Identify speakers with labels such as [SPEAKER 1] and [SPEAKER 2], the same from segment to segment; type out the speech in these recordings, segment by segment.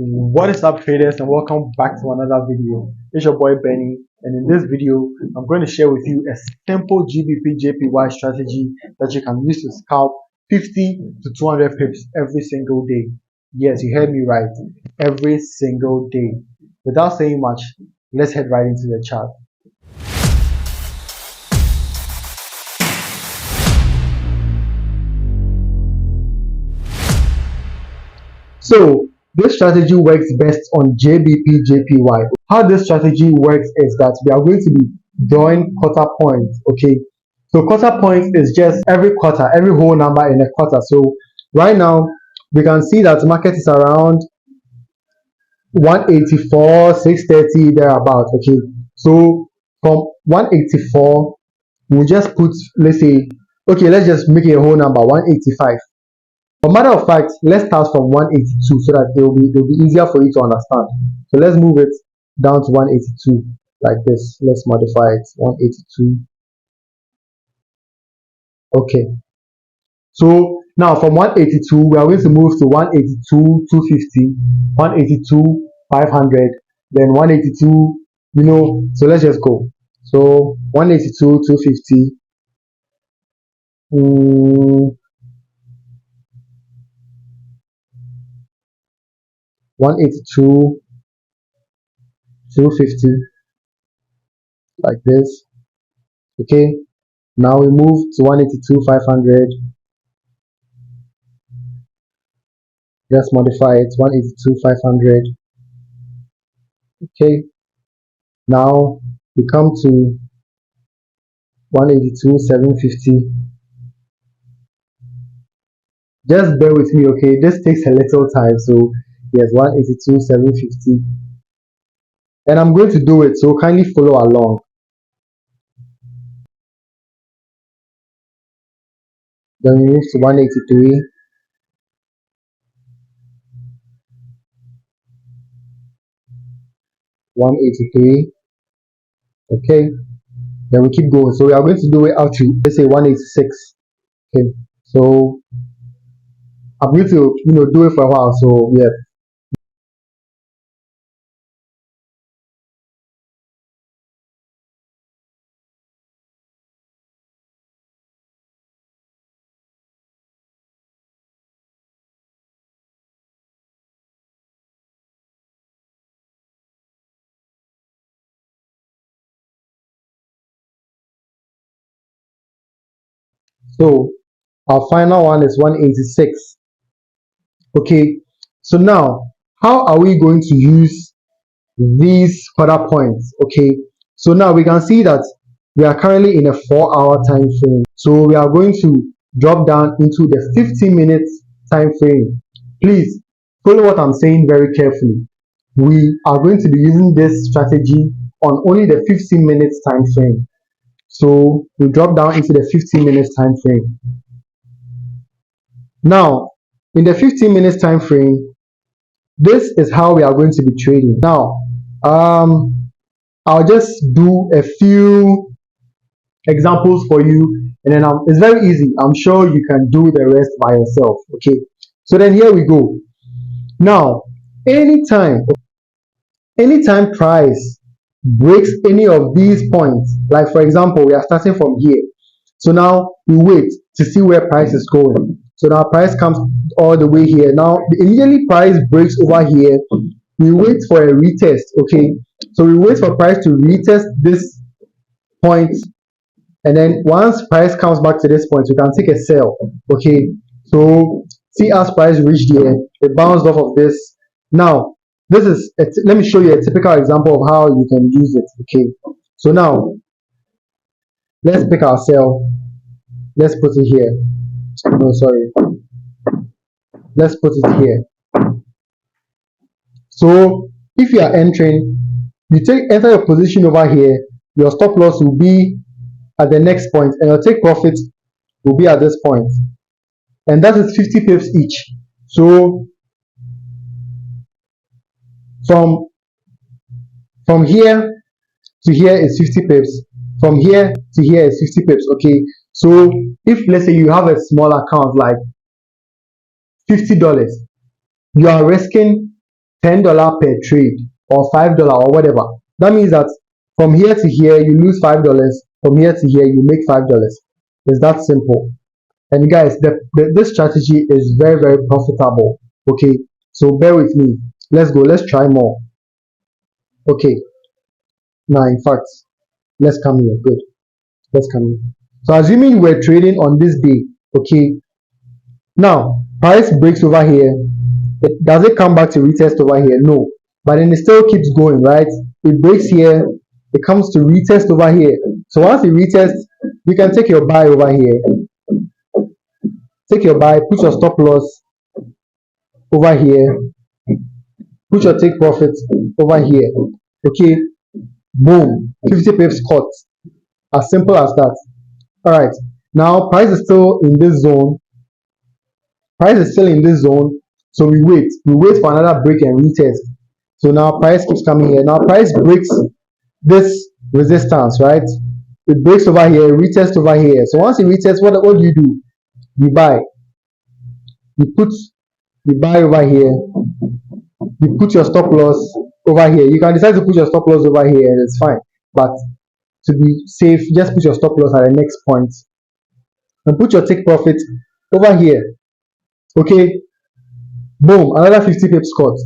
[SPEAKER 1] What is up, traders, and welcome back to another video. It's your boy Benny, and in this video I'm going to share with you a simple GBPJPY strategy that you can use to scalp 50 to 200 pips every single day. Yes, you heard me right, every single day. Without saying much, let's head right into the chart. So this strategy works best on GBPJPY. How this strategy works is that we are going to be drawing quarter points. Okay, so quarter points is just every quarter, every whole number in a quarter. So right now we can see that market is around 184, 630 thereabout. Okay, so from 184 we'll just put, let's say, okay, let's just make it a whole number, 185. For matter of fact, let's start from 182 so that it'll be easier for you to understand. So let's move it down to 182 like this. Let's modify it 182. Okay. So now from 182 we are going to move to 182 250, 182 500, then 182. So let's just go. So 182 250. 182 250 like this. Okay, now we move to 182 500. Just modify it 182 500. Okay, now we come to 182 750. Just bear with me, okay, this takes a little time. So yes, 182 750, and I'm going to do it, so kindly follow along. Then we move to 183. 183. Okay, then we keep going. So we are going to do it out to, let's say, 186. Okay, so I'm going to do it for a while. So yeah. So our final one is 186. Okay, so now how are we going to use these quarter points? Okay, so now we can see that we are currently in a 4-hour time frame. So we are going to drop down into the 15 minutes time frame. Please follow what I'm saying very carefully. We are going to be using this strategy on only the 15 minutes time frame. So we drop down into the 15 minutes time frame. Now, in the 15 minutes time frame, this is how we are going to be trading. Now, I'll just do a few examples for you, and then it's very easy. I'm sure you can do the rest by yourself. Okay, so then here we go. Now, anytime price breaks any of these points, like for example, we are starting from here. So now we wait to see where price is going. So now price comes all the way here. Now immediately price breaks over here, we wait for a retest. Okay, so we wait for price to retest this point, and then once price comes back to this point, we can take a sell. Okay, so see, as price reached here, it bounced off of this. Now this is let me show you a typical example of how you can use it. Okay, so now let's pick our sell. Let's put it here. No, sorry, let's put it here. So if you are entering, you enter your position over here. Your stop loss will be at the next point, and your take profit will be at this point, and that is 50 pips each. So from here to here is 50 pips. From here to here is 50 pips. Okay, so if let's say you have a small account like $50, you are risking $10 per trade or $5 or whatever. That means that from here to here you lose $5. From here to here you make $5. It's that simple. And guys, this strategy is very, very profitable. Okay, so bear with me. Let's go. Let's try more. Okay, now in fact, let's come here. Good. Let's come here. So assuming we're trading on this day, okay. Now price breaks over here. Does it come back to retest over here? No. But then it still keeps going, right? It breaks here. It comes to retest over here. So once it retests, you can take your buy over here. Take your buy, put your stop loss over here, put your take profit over here. Okay, boom, 50 pips cut. As simple as that. All right, now price is still in this zone. Price is still in this zone, so we wait for another break and retest. So now price keeps coming here. Now price breaks this resistance, right? It breaks over here, retest over here. So once it retests, what do? You buy. You buy over here. You put your stop loss over here. You can decide to put your stop loss over here, and it's fine. But to be safe, just put your stop loss at the next point and put your take profit over here. Okay, boom, another 50 pips cut.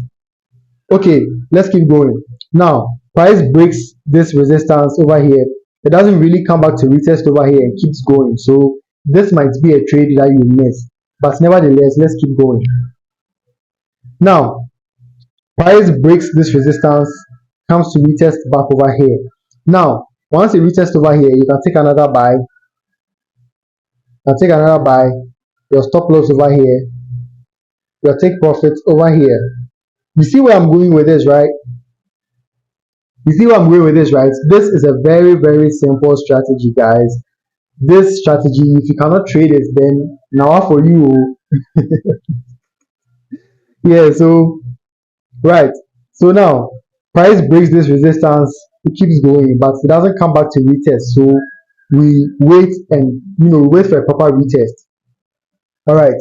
[SPEAKER 1] Okay, let's keep going. Now price breaks this resistance over here. It doesn't really come back to retest over here and keeps going. So this might be a trade that you miss, but nevertheless, let's keep going. Now price breaks this resistance, comes to retest back over here. Now once it retests over here, you can take another buy. Your stop loss over here, your take profit over here. You see where I'm going with this, right? This is a very, very simple strategy, guys. This strategy, if you cannot trade it, then now for you. Yeah, so right. So now price breaks this resistance, it keeps going, but it doesn't come back to retest. So we wait and wait for a proper retest. All right.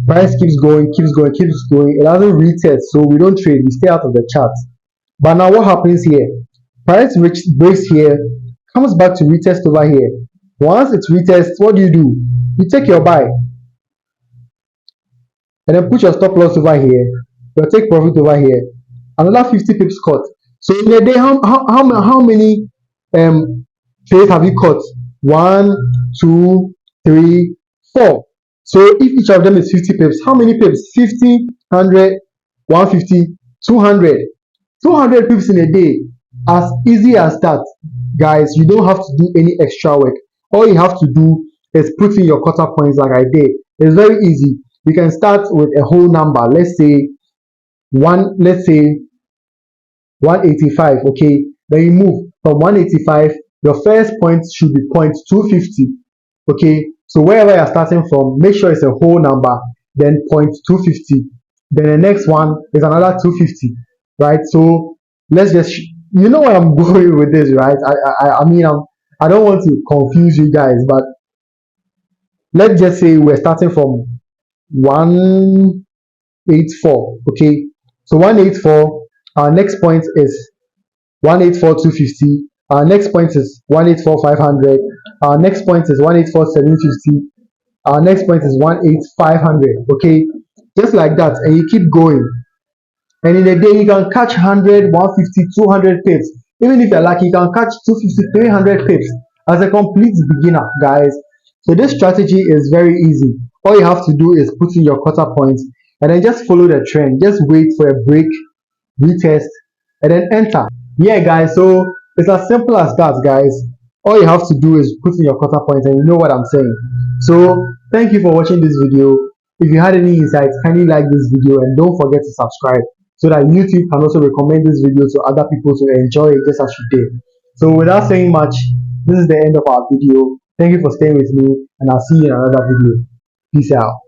[SPEAKER 1] Price keeps going. It doesn't retest, so we don't trade. We stay out of the chart. But now what happens here? Price breaks here, comes back to retest over here. Once it retests, what do? You take your buy and then put your stop loss over here, your take profit over here, another 50 pips cut. So in a day, how many trades have you cut? 1, 2, 3, 4. So if each of them is 50 pips, how many pips? 50, 100, 150, 200. 200 pips in a day. As easy as that, guys. You don't have to do any extra work. All you have to do is put in your quarter points like I did. It's very easy. You can start with a whole number. Let's say 185. Okay, then you move from 185. Your first point should be point 250. Okay, so wherever you're starting from, make sure it's a whole number, then point 250. Then the next one is another 250, right? So let's just, you know where I'm going with this, right? I mean, I don't want to confuse you guys, but let's just say we're starting from 184. Okay, so 184. Our next point is 184 250. Our next point is 184 500. Our next point is 184 750. Our next point is 18500. Okay, just like that, and you keep going. And in a day, you can catch 100, 150, 200 pips. Even if you're lucky, you can catch 250, 300 pips as a complete beginner, guys. So this strategy is very easy. All you have to do is put in your quarter points and then just follow the trend. Just wait for a break, retest, and then enter. Yeah, guys. So it's as simple as that, guys. All you have to do is put in your quarter points, and you know what I'm saying. So thank you for watching this video. If you had any insights, kindly like this video and don't forget to subscribe so that YouTube can also recommend this video to other people to enjoy it just as you did. So without saying much, this is the end of our video. Thank you for staying with me, and I'll see you in another video. Peace out.